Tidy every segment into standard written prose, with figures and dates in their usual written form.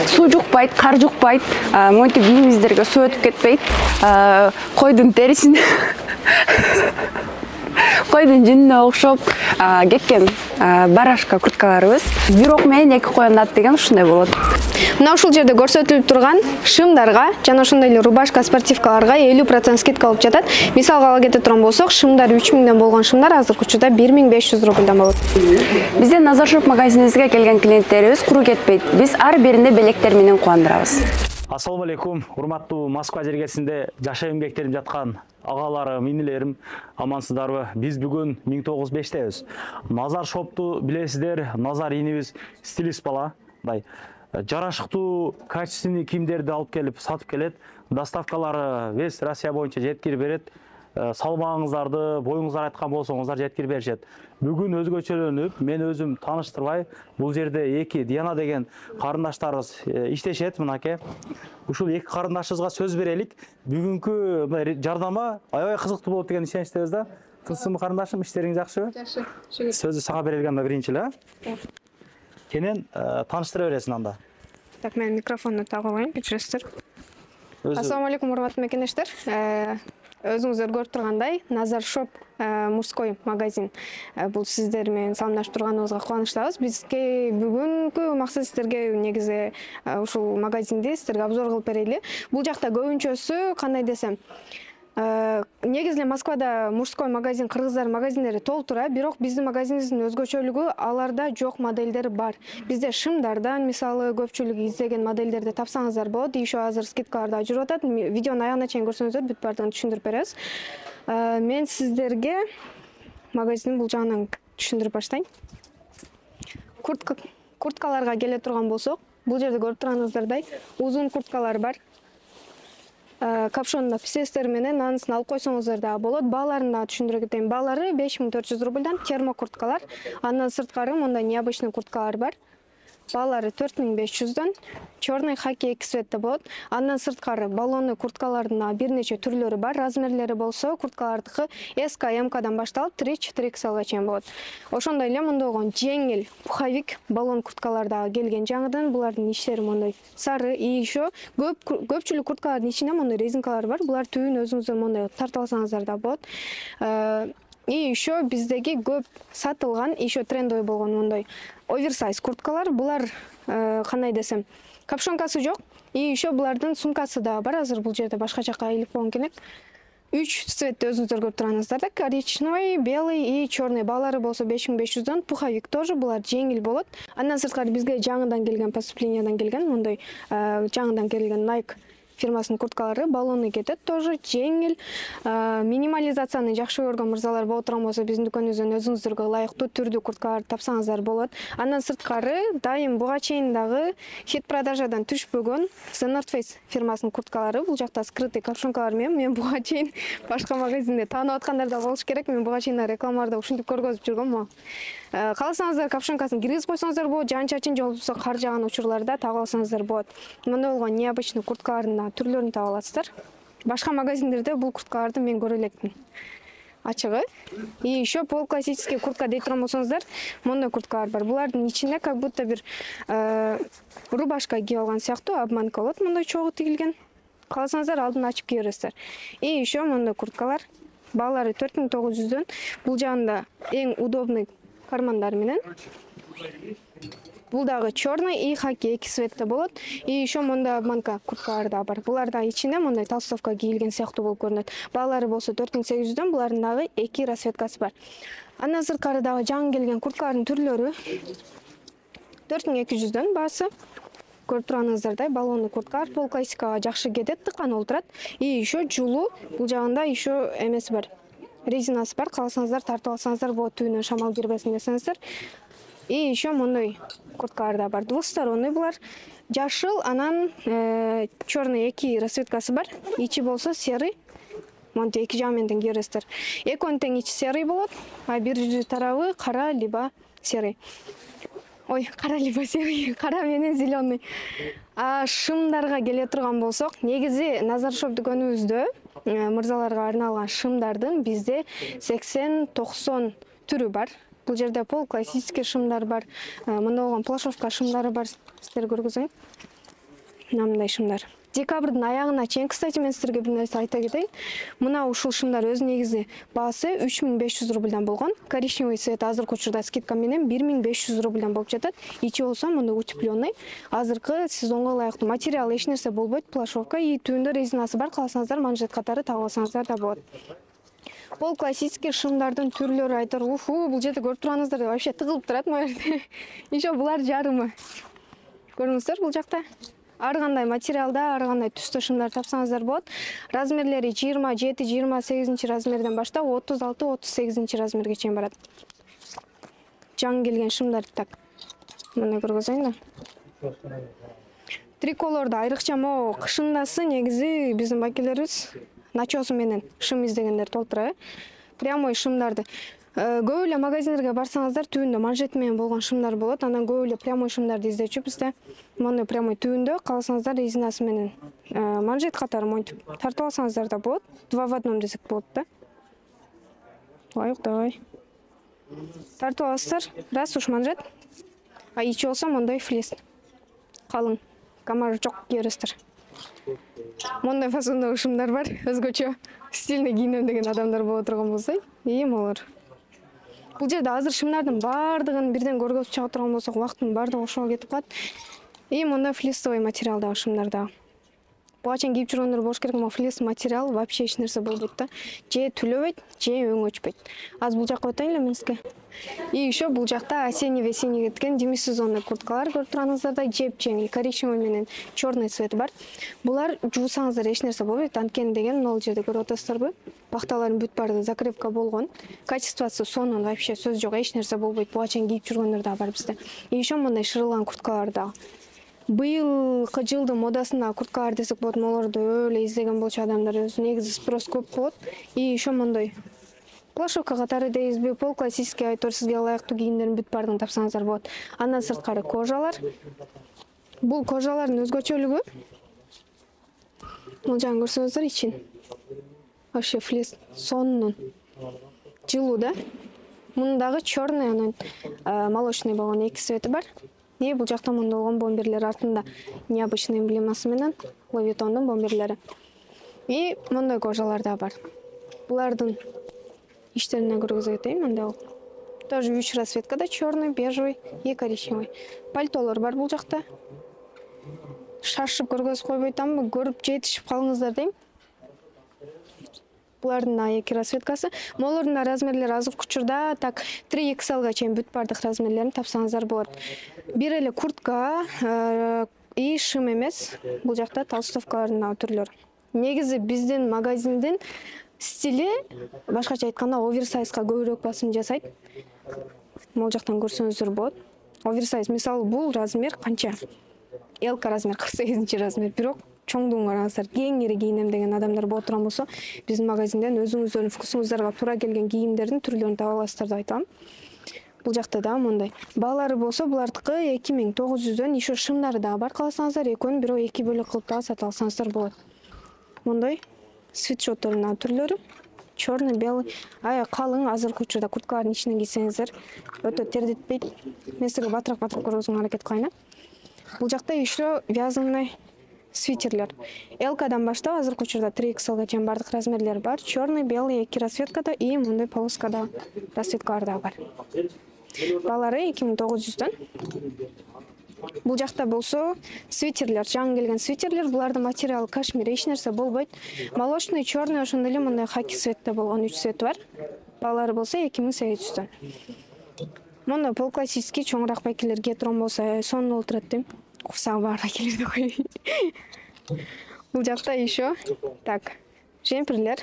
Суу жукпайт, кар жукпайт, монтип кийимибиздерге суу өтүп кетпейт. Койдун терисин койдун жүнүнө окшоп кеткен барашка курткаларыбыз. Бирок менен 2 коюнун аты деген ушундай болот. Мына ушул жерде көрсөтүлүп турган шымдарга жана ошондой эле рубашка, спортивкаларга 50% скидка болуп жатат. Мисалга ала кете турган болсок, шымдар 3000ден болгон шымдар азыркы учурда 1500 рубльдан болот. Биздин Назар Шоп магазинибизге келген клиенттерибиз куру кетпейт. Биз ар биринде белектер менен кубандырабыз. Ассаламу алейкум, урматтуу Москва жергесинде жашоо эмгектенип жаткан агаларым, инилерим, амансыздарбы? Биз бүгүн 1905-тебиз. Назар Шопту билесиздер, Назар инибиз стилист бала, жарашыктуу, качественный кийимдерди алып келип сатып келет. Доставкалары весь Россия боюнча жеткирип берет. Салмагыңыздарды, боюңуздар айткан болсоңуздар жеткирип беришет. Бүгүн өзгөчөлөнүп, мен өзүм тааныштырбай, бул жерде 2 Диана деген карындаштарыбыз иштешет, мынакей. Ушул 2 карындашыбызга сөз берелик. Бүгүнкү жардама аябай кызыктуу болот деген ишеничтебиз да. Тынчсызбы карындашым, иштериң жакшыбы? Жакшы. Сөздү сага берилген да биринчи эле. Кенен тааныштыра бересиң анда. Так, мен микрофонду тагып алайын, кечиресиздер. Ассаламу алейкум, урматтуу мекендештер. Өзүңүздөр көрүп тургандай, Назар Шоп мужской магазин. Бул сиздер менен саламдашып турганыбызга кубанычтабыз. Бизге бүгүнкү максат сиздерге негизи ушул магазинди сиздерге обзор кылып берели. Бул жакта көбүнчөсү кандай десем, негизи эле Москвада мужской магазин, кыргыздар магазиндери толтура, бирок биздин магазинибиздин өзгөчөлүгү аларда жок модельдер бар. Бизде шымдардан, мисалы, көпчүлүк издеген модельдерди тапсаңыздар болот. Еще азыр скидкаларда жүрүп атат. Видеону аягына чейин көрсөңүздөр бүт баардыгын түшүндүрүп беребиз. Мен сиздерге магазиндин бул жагынан түшүндүрүп баштайын. Курткаларга келе турган болсок, бул жерде көрүп турганыңыздардай узун курткалар бар. Капшонда писестер менен анысын алып койсоңуздар да болот. Бааларын да түшүндүрө кетейин. Баалары 5400 рубльдан термо курткалар. Андан сырткары мондай необычный курткалар бар. Баалары 4500дан, черный хаки 2 цветте болот. Андан сырткары баллонный курткалардын бир нече түрлөрү бар. Размерлери болсо, курткалардыкы SK, MK-дан башталып 3-4XL-га чейин болот. Ошондой эле мондай болгон жеңил пуховик баллон курткалар да келген жаңыдан. Булардын иштери мондай сары, и еще көпчүлүк курткалардын ичинде мондай резинкалар бар. Булар түбүн өзүңүздөр мондай тартып алсаңыздар да болот. И еще биздеги көп сатылган, еще трендовый болгон мондай оверсайз курткалар. Булар кандай десем, капшонкасы жок. И еще булардын сумкасы да бар. Азыр бул жерде башка жакка илип койгон керек. 3 цветте өзүңүздөр көрүп турганыңыздар, коричневый, белый и черный. Баалары болсо 5500дан, пуховик тоже, булар жеңил болот. Андан сырткары бизге жаңыдан келген, поступлениядан келген мондай жаңыдан келген Nike фирмасынын курткалары, баллоны кетет, тоже жеңил. Минимализацияны жакшы көргөн мырзалар боло турган болсо, биздин дүкөнүбүздөн өзүңүздөргө ылайыктуу түрдүү курткаларды тапсаңыздар болот. Андан сырткары дайым буга чейин дагы хит продажадан түшпөгөн The North Face фирмасынын курткалары. Бул жакта скрытый капшонкалар менен мен буга чейин башка магазинде таанып аткандар да болуш керек. Мен буга чейин рекламаларда ушинтип көргөзүп жүргөм. Кааласаңыздар капшонкасын киргизип койсоңуздар болот, жаан-чачын же болбосо кар жааган учурларда тагып алсаңыздар болот. Мондай болгон необычный курткалардын түрлөрүн таба аласыздар. Башка магазиндерде бул курткаларды мен көрө элекмин. Ачыгы. И еще полуклассический куртка дей турган болсоңуздар, мондай курткалар бар. Булардын ичинде как будто бир рубашка кийип алган сыяктуу обманка болот, мондай чогуу тигилген. Кааласаңыздар алдын ачып кие бересиздер. И еще мондай курткалар, баалары 4900дөн. Бул жагында эң удобный кармандар менен. Бул дагы черный и хаки 2 цветте болот. И еще мондай обманка курткалар да бар. Буларда ичинде мондай толстовка кийилген сыяктуу болуп көрүнөт. Баалары болсо 4800дөн, булардын дагы 2 расцветкасы бар. Андан сырткары дагы жаңы келген курткалардын түрлөрү 4200дөн баасы. Көрүп турганыңыздардай баллонный курткалар пол классикага жакшы кетет, тыккан олтурат. И еще жулуу, бул жагында еще эмеси бар. Резинасы бар, кааласаңыздар тартып алсаңыздар болот, түбүнөн шамал кирбесин десеңиздер. И еще мондай курткалар да бар. Двусторонний булар. Жашыл, анан черный 2 расцветкасы бар. Ичи болсо серый. Монте 2 жагы менен кие бересиздер. Экөөнүн тең ичи серый болот, а бир тарабы кара либо серый. Ой, кара либо серый, кара менен зеленый. Шымдарга келе турган болсок, негизи Назар Шоп дүкөнүбүздө мырзаларга арналган шымдардын бизде 80-90 түрү бар. Бул жерде пол классический шымдар бар, мындай болгон плашовка шымдары бар. Сиздерге көргөзөйүн. мындай шымдар. Декабрдын аягына чейин, кстати, мен силерге бир нерсе айта кетейин. Мына ушул шымдар өз негизи баасы 3500 рубльдан болгон. Коричневый цвет азыркы учурда скидка менен 1500 рубльдан болуп жатат. Ичи болсо мындай утепленный. Азыркы сезонго ылайыктуу материал эч нерсе болбойт, плашовка и түбүндө резинасы бар. Кааласаңыздар манжет катары тагып алсаңыздар да болот. Бул классический шымдардын түрлөрү айтар. Бул жерде көрүп турганыңыздар вообще тыгылып турат мына жерде. Еще булар жарымы. Көрүңүздөр бул жакта. Ар кандай материалда, ар кандай түстө шымдар тапсаңыздар болот. Размерлери 27-28 размерден баштап 36-38 размерге чейин барат. Жаңы келген шымдар так. Мына көргөзөйүн да. Триколорду айрыкча могу кышындасы негизи биздин бакелерибиз начосу менен шым издегендер толтура. Прямой шымдарды көп эле магазиндерге барсаңыздар түбүндө манжет менен болгон шымдар болот. Анан көп эле прямой шымдарды издечү бизде. Мына прямой түбүндө кааласаңыздар резинасы менен манжет катары монтип тартып алсаңыздар да болот. 2 в 1 десек болот да. Давай. Тартып аласыздар. Раз уж манжет. А ичи болсо мондай флис. Калың. Камар жок кийересиздер. Мондай фасондогу шымдар бар. Өзгөчө стильный кийинем деген адамдар боло турган болсо, молор. Бул жерде азыр шымдардын баардыгын бирден көргөзүп чыга турган болсок, убакыттын баардыгы ошого кетип калат. Мондай флистовый материалдагы шымдар да. Буга чейин кийип жүргөндөр болуш керек, но флис материал вообще эч нерсе болбойт да. Же түлөбөйт, же өң өчпөйт. Азыр бул жакка өтөйүн эле мен сизге. Еще бул жакта осенний-весенний кеткен демисезонный курткалар көрүп турганыңыздардай жеп жеңил коричневый менен черный цвети бар. Булар жуусаңыздар эч нерсе болбойт. Анткени деген могул жерде көрүп атасыздарбы? Пахталарын бүт барды закрепка болгон. Качествосы сонун вообще сөз жок, эч нерсе болбойт. Буга чейин кийип жүргөндөр да бар бизде. Еще мындай шырылган курткалар да. Быйылкы жылдын модасында курткалар десек болот, молорду өлө издеген болчу адамдар, өзү негизи спрос көп болот. Еще мындай плашовка катары дейбизби, пол классический айтор сизге ылайыктуу кийимдердин бүт баардыгын тапсаңыздар болот. Андан сырткары кожалар. Бул кожалардын өзгөчөлүгү. Бул жагын көрсөңүздөр ичин. Вообще флис сонун. Жылуу да. Мындагы черный, анан молочный болгон эки цвети бар. Бул жакта мында болгон бомберлер артында необычный эмблемасы менен Ловитондун бомберлери. И мындай кожалар да бар. Булардын иштерине көргөзө кетейин, мында ол. Тоже 3 расцветкада, черный, бежевый и коричневый. Пальтолор бар бул жакта. Шашып көргөзүп койбойтамбы, көрүп жетишип калыңыздар дейм. Булардын эки расцветкасы. Молордун размерлери азыркы учурда так 3XL чейин бүт баардык размерлерин тапсаңыздар болот. Бир эле куртка и шым эмес. Бул жакта толстовкалардын түрлөрү. Негизи биздин магазиндин стили башкача айтканда оверсайзга көбүрөөк басым жасайт. Могул жактан көрсөңүздөр болот. Оверсайз мисалы бул размер канча? L размер 48 размер. Бирок чоңдугун караңыздар, кеңири кийинем деген адамдар боло турган болсо, биздин магазинден өзүңүздөрдүн вкусуңуздарга туура келген кийимдердин түрлөрүн таба аласыздар деп айтам. Бул жакта да мындай. Баалары болсо булардыкы 2900дөн, еще шымдары да бар. Кааласаңыздар, экөөнү бирөө 2 бөлөк кылып да сатып алсаңыздар болот. Мындай свитшоттордун түрлөрү. Черный, белый. Калың азыркы учурда курткалардын ичинен кийсеңиздер өтө тердетпейт. Мен сизге батыраак көргөзүүгө аракет кылайын. Бул жакта еще вязаный свитерлер. L-дан баштап азыркы учурда 3XL чейин бардык размерлер бар. Черный, белый, эки расцветкада и мындай полоскада расцветкалар да бар. Баалары 2900дөн. Бул жакта болсо свитерлер, жаңы келген свитерлер, булардын материалы кашмир, эч нерсе болбойт. Молочный, черный, ошондой эле мындай хаки цветте болгон 3 цвет бар. Баалары болсо 2800дөн. Мында пол классический чоңураак байкелер кие турган болсо, сонун болуп турат дейм. Курсагы бар байкелерди коюйн. Бул жакта еще так, жемперлер,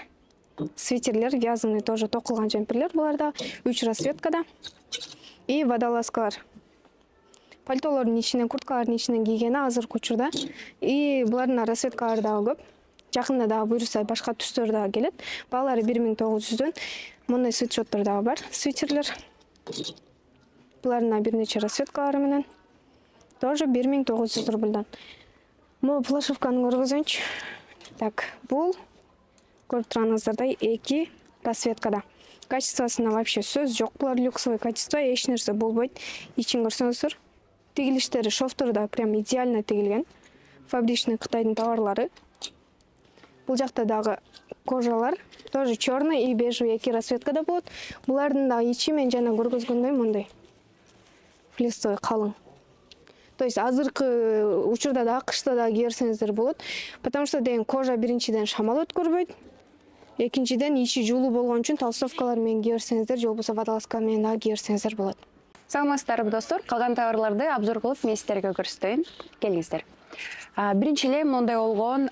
свитерлер, вязаный тоже токулган жемперлер буларда 3 расцветкада. И водолазкалар. Пальтолордун ичинен, курткалардын ичинен кийгени азыркы учурда. И булардын расцветкалары дагы көп. Жакында дагы буйрса башка түстөр дагы келет. Баалары 1900дөн. Мындай свитшоттор дагы бар, свитерлер. Булардын бир нече расцветкалары менен тоже 1900 рубльдан. Могу плашовканы көргөзөйүнчү. Так, бул көрүп турганыңыздардай 2 расцветкада. Качествосуна вообще сөз жок. Булар люксовый качество, эч нерсе болбойт. Ичин көрсөңүздөр. Тигилиштери, шовтору да прям идеально тигилген. фабричный Кытайдын товарлары. Бул жакта дагы кожалар, тоже черный и бежевый эки расцветкада болот. Булардын дагы ичи мен жана көргөзгөндөй мындай флистой калың. То есть азыркы учурда да кышта да кийерсеңиздер болот. Потому что деген кожа биринчиден шамал өткөрбөйт. Экинчиден ичи жуулуу болгон үчүн толстовкалар менен кийерсеңиздер, же болбосо водолазка менен дагы кийерсеңиздер болот. Саламатсыздарбы достор, калган товарларды обзор кылып мен сиздерге көрсөтөйүн. Келиңиздер. Биринчи эле мындай болгон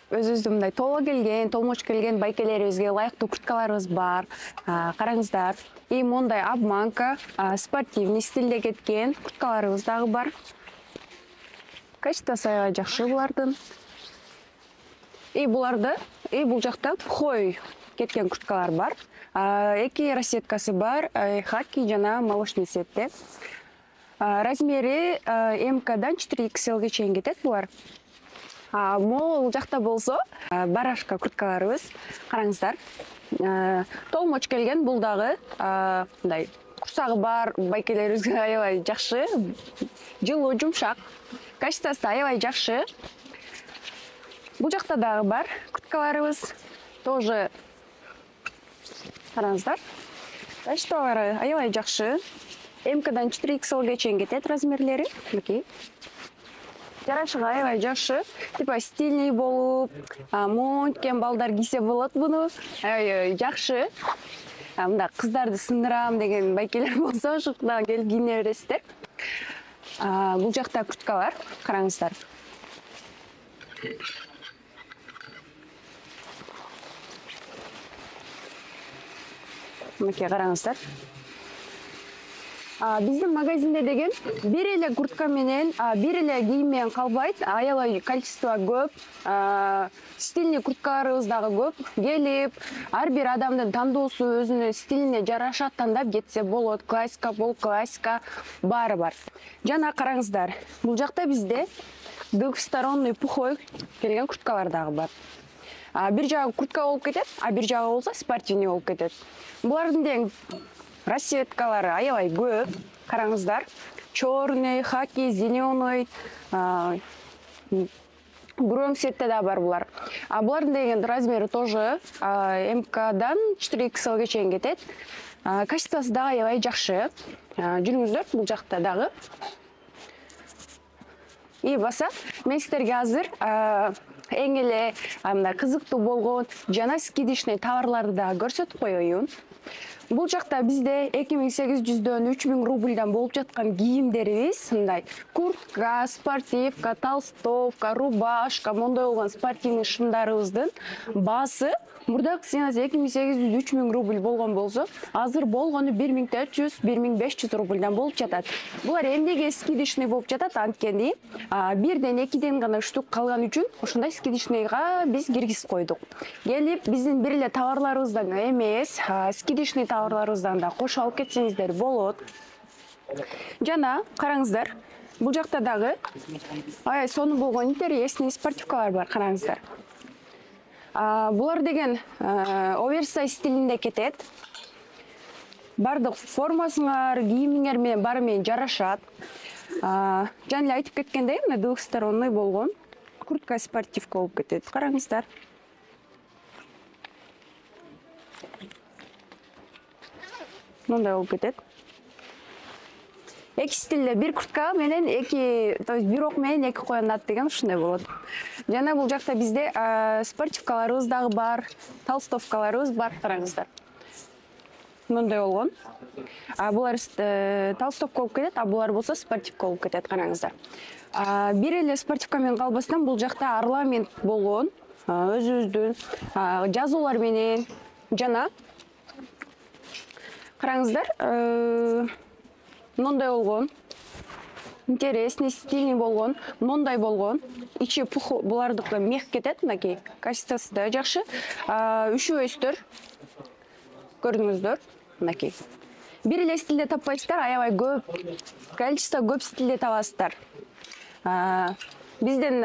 өзүбүздүн мындай толо келген, толмоч келген байкелерибизге ылайыктуу курткаларыбыз бар. Караңыздар. И мындай обманка, спортивный стилде кеткен курткаларыбыз дагы бар. Качествосы аябай жакшы булардын. И бул жакта пухой кеткен курткалар бар. Эки расцветкасы бар, хаки жана молочный цветте. Размери МКдан 4XL чейин кетет булар. Могул жакта болсо барашка курткаларыбыз. Караңыздар. Толмоч келген, бул дагы мындай курсагы бар байкелерибизге аябай жакшы, жылуу, жумшак. Качествосы аябай жакшы. Бул жакта дагы бар курткаларыбыз. Тоже караңыздар. Качестволары аябай жакшы. МКдан 4XL чейин кетет размерлери. Жарашыгы аябай жакшы. Типа стильный болуп, монткен балдар кийсе болот буну. Аябай жакшы. Мында кыздарды сындырам деген байкелер болсо, ушуна келип кийине бересиздер. Бул жакта курткалар, караңыздар. Мынакей караңыздар. Биздин магазинде деген бир эле куртка менен, бир эле кийим менен калбайт, аябай количество көп, стильный курткаларыбыз дагы көп. Келип, ар бир адамдын тандоосу өзүнүн стилине жараша тандап кетсе болот. Классика, бол классика баары бар. Жана караңыздар, бул жакта бизде двухсторонний пухой келген курткалар дагы бар. Бир жагы куртка болуп кетет, бир жагы болсо спортивный болуп кетет. Булардын дең расцветкалары аябай көп. Караңыздар. Черный, хаки, зеленый, бронз цветте да бар булар. Булардын деген размери тоже МКдан 4XL чейин кетет. Качествосы да аябай жакшы. Жүрүңүздөр бул жакта дагы. И баса, мен сиздерге азыр эң эле кызыктуу болгон жана скидочный товарларды да көрсөтүп коеюн. Бул жакта бизде 2800дөн 3000 рубльдан болуп жаткан кийимдерибиз, мындай куртка, спортивка, толстовка, рубашка, мондай болгон спортивный шымдарыбыздын баасы мурдакы ценасы 2800-3000 рубль болгон болсо, азыр болгону 1400-1500 рубльдан болуп жатат. Булар эмнеге скидочный болуп жатат? Анткени бирден экиден гана штук калган үчүн ошондой скидочныйга биз киргизип койдук. Келип биздин бир эле товарларыбыздан эмес, скидочный товарларыбыздан да кошо алып кетсеңиздер болот. Жана караңыздар, бул жакта дагы сонун болгон интересный спортивкалар бар, караңыздар. Булар деген оверсайз стилинде кетет. Бардык формасыңар, кийимиңер менен баары менен жарашат. Жана эле айтып кеткендей, двухсторонный болгон куртка спортивка болуп кетет. Караңыздар. Мындай болуп кетет. Эки стилде бир куртка менен эки, то есть бир ок менен эки коёнат деген ушундай болот. Жана бул жакта бизде спортивкаларыбыз дагы бар, толстовкаларыбыз бар, караңыздар. Мындай болгон. Булар толстовка болуп кетет, булар болсо спортивка болуп кетет, караңыздар. Бир эле спортивка менен калбастан бул жакта орнамент болгон, өзүбүздүн жазуулар менен жана караңыздар, мындай болгон, интересный, стильный болгон, мындай болгон, ичи пух булардыкы мех кетет, мынакей, качествосы да жакшы, үшүбөйсүздөр, көрдүңүздөр, мынакей. Бир эле стилде таппайсыздар, аябай көп, количество көп стилде табасыздар. Бизден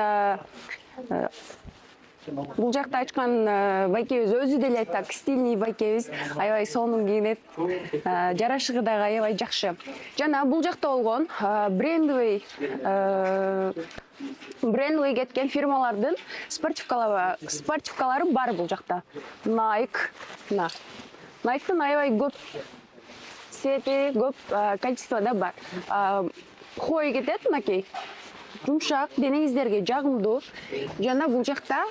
бул жакта ачкан байкебиз өзү деле так стильный байкебиз, аябай сонун кийинет, жарашыгы дагы аябай жакшы. Жана бул жакта болгон брендовый брендовый кеткен фирмалардын спортивкалары бар бул жакта. Nike, Nike'тын аябай көп цвети, көп качествода бар. Хой кетет мынакей. Жумшак, денеңиздерге жагымдуу. Жана бул жакта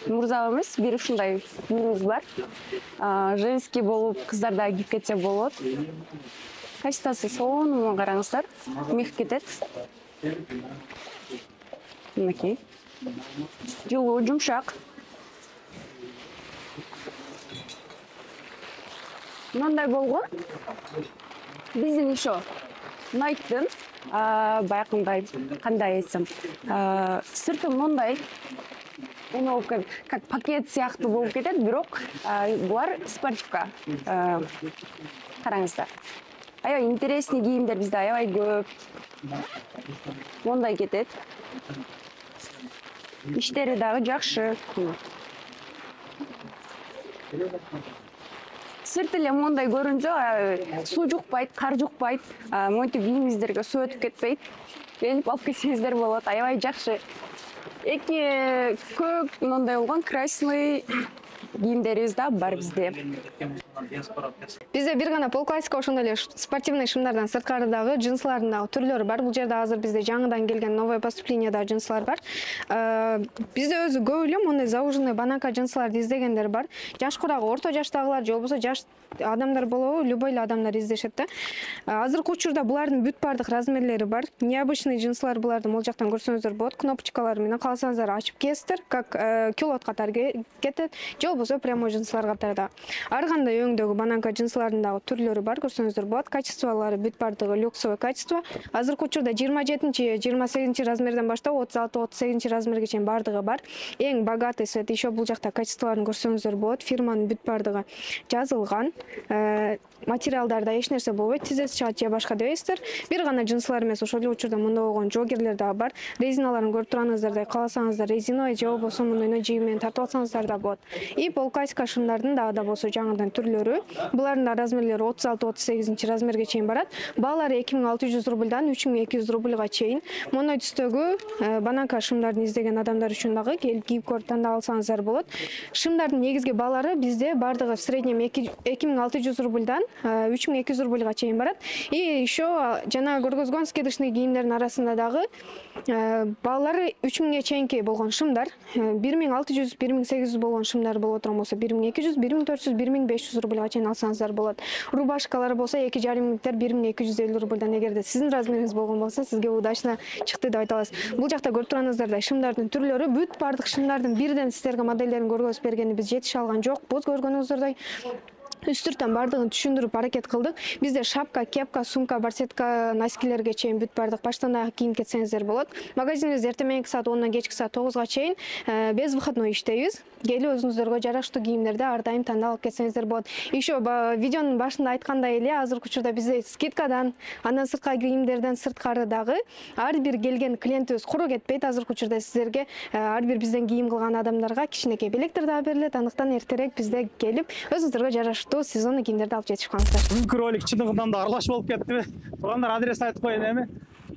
мурзабыз бир ушундай блуз бар. Женский болуп, кыздарда кийип кетсе болот. Качествосы сонун, караңыздар. Мех кетет. Мынакей. Жылуу, жумшак. Мындай болгон. Биздин ишо Nike'тын баягындай кандай айтсам, сырты мындай как пакет сыяктуу болуп кетет, бирок булар спортивка. Караңыздар. Аябай интересный кийимдер бизде аябай көп. Мындай кетет. Иштери дагы жакшы. Сырт эле мындай көрүнсө, суу жукпайт, кар жукпайт, монтип кийимиңиздерге суу өтүп кетпейт. Келип алып кетсеңиздер болот, аябай жакшы. Эки көк мындай болгон красный кийимдерибиз да бар бизде. Бизде бир гана полклассика ошондой эле спортивный шымдардан сырткары дагы джинслардын дагы түрлөрү бар. Бул жерде азыр бизде жаңыдан келген новое поступление да джинслар бар. Бизде өзү көп эле мондай зауженный бананка джинсларды издегендер бар. Жашкыраагы, орто жаштагылар же болбосо жаш адамдар болобу, любой эле адамдар издешет да. Азыркы учурда булардын бүт бардык размерлери бар. Необычный джинслар буларды могул жактан көрсөңүздөр болот. Кнопочкалары менен кааласаңыздар ачып киесиздер, как кюлот катары кетет. Же болбосо прямой джинслар катарда. Ар кандай өңдөгү бананка джинслардын дагы түрлөрү бар, көрсөңүздөр болот. Качестволору бүт бардыгы люксовый качество. Азыркы учурда 27-28 размерден баштап 36-38 размерге чейин бардыгы бар. Эң богатый свет еще бул жакта качестволорун көрсөңүздөр болот. Фирманын бүт бардыгы жазылган. Материалдарда эч нерсе болбойт, тизеси чыгат же башка дебейсиздер. Бир гана джинслар эмес, ошол эле учурда мында болгон жогерлер дагы бар. Резиналарын көрүп турганыңыздардай, кааласаңыздар резиновый же болбосо мындай жип менен тартып алсаңыздар да болот. И полклассика шымдардын дагы да болсо жаңыдан түрлөрү. Булардын да размерлери 36-38 размерге чейин барат. Баалары 2600 рубльдан 3200 рубльга чейин. Моной түстөгү бананка шымдарын издеген адамдар үчүн дагы келип кийип көрүп тандап алсаңыздар болот. Шымдардын негизги баалары бизде бардыгы в среднем 2600 рубльдан 3200 рубльга чейин барат. И еще жана көргөзгөн скидочный кийимдердин арасында дагы баалары 3000ге чейинки болгон шымдар, 1600-1800 болгон шымдар болуп турган болсо 1200, 1400, 1500 рубльга чейин алсаңыздар болот. Рубашкалары болсо 2,5 миңдер 1250 рубльдан, эгерде сиздин размериңиз болгон болсо, сизге удачно чыкты деп айта аласыз. Бул жакта көрүп турганыңыздардай шымдардын түрлөрү, бүт бардык шымдардын бирден сиздерге модельдерин көргөзүп бергенибиз жетише алган жокпуз. Көргөнүңүздөрдөй үстүртөн бардыгын түшүндүрүп аракет кылдык. Бизде шапка, кепка, сумка, барсетка, носкилерге чейин бүт бардык баштан аяк кийим кетсеңиздер болот. Магазинибиз эртең мененки саат 10-дон кечки саат 9-га чейин без выходной иштейбиз. Келип өзүңүздөргө жараштуу кийимдерди ар дайым тандап алып кетсеңиздер болот. Еще видеонун башында айткандай эле, азыркы учурда бизде скидкадан, андан сырткы кийимдерден сырткары дагы ар бир келген клиентибиз куру кетпейт. Азыркы учурда сиздерге ар бир бизден кийим кылган адамдарга кичинекей белектер дагы берилет. Андыктан эртерээк бизде келип өзүңүздөргө жараштуу сезонный кийимдерди алып жетишип калыңыздар. Бүгүнкү ролик чындыгында да аралаш болуп кеттиби? Туугандар, адресин айтып коеюн эми.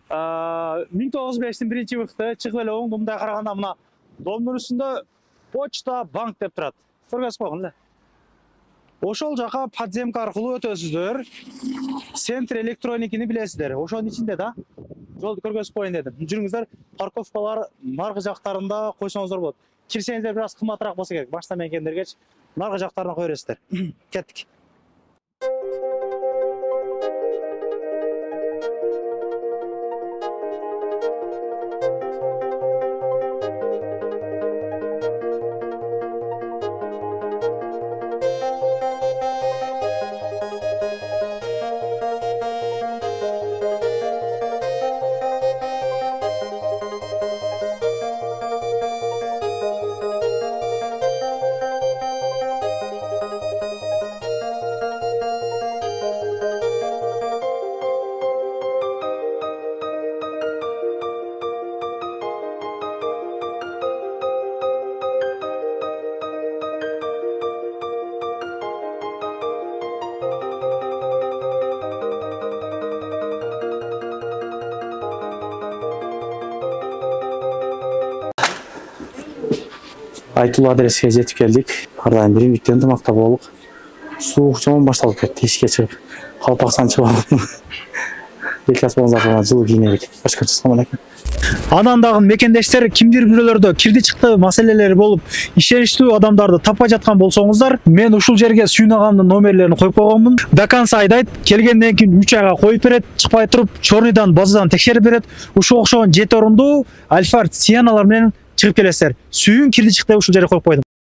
1905-тин 1-выхты чыгып эле оңдо мындай караганда мына домдун үстүндө почта банк деп турат. Көргөзүп койгон эле. Ошол жака подземка аркылуу өтөсүздөр. Центр электроникини билесиздер. Ошонун ичинде да. Жолду көргөзүп коеюн дедим. Жүрүңүздөр, парковкалар наркы жактарында койсоңуздар болот. Кирсеңиздер бир аз кымбатыраак болсо керек. Башта менен келгендергечи наркы жактарына кое бересиздер. Кеттик. айтылуу адреске жетип келдик. Ар дайым биримдикте ынтымакта болук. Суук жаман башталып кетти. Эшикке чыгып калпаксан чыгып алыптым. Элчас болсаңыздар жылуу кийинелик. Башкача салам алейкум. Анан дагы мекендештер кимдир бирөөлөрдө кирди чыкты маселелери болуп, ишеничтүү адамдарды таппай жаткан болсоңуздар, мен ушул жерге Сүйүн агамдын номерлерин коюп койгонмун. Даканса айдайт, келгенден кийин 3 айга коюп берет, чыкпай туруп, чорныйдан базадан текшерип берет. Ушул окшогон 7 орундуу Альфард Сианалар менен чыгып келесиздер. Сүйүн кирди чыкты ушул жерге коюп койдум.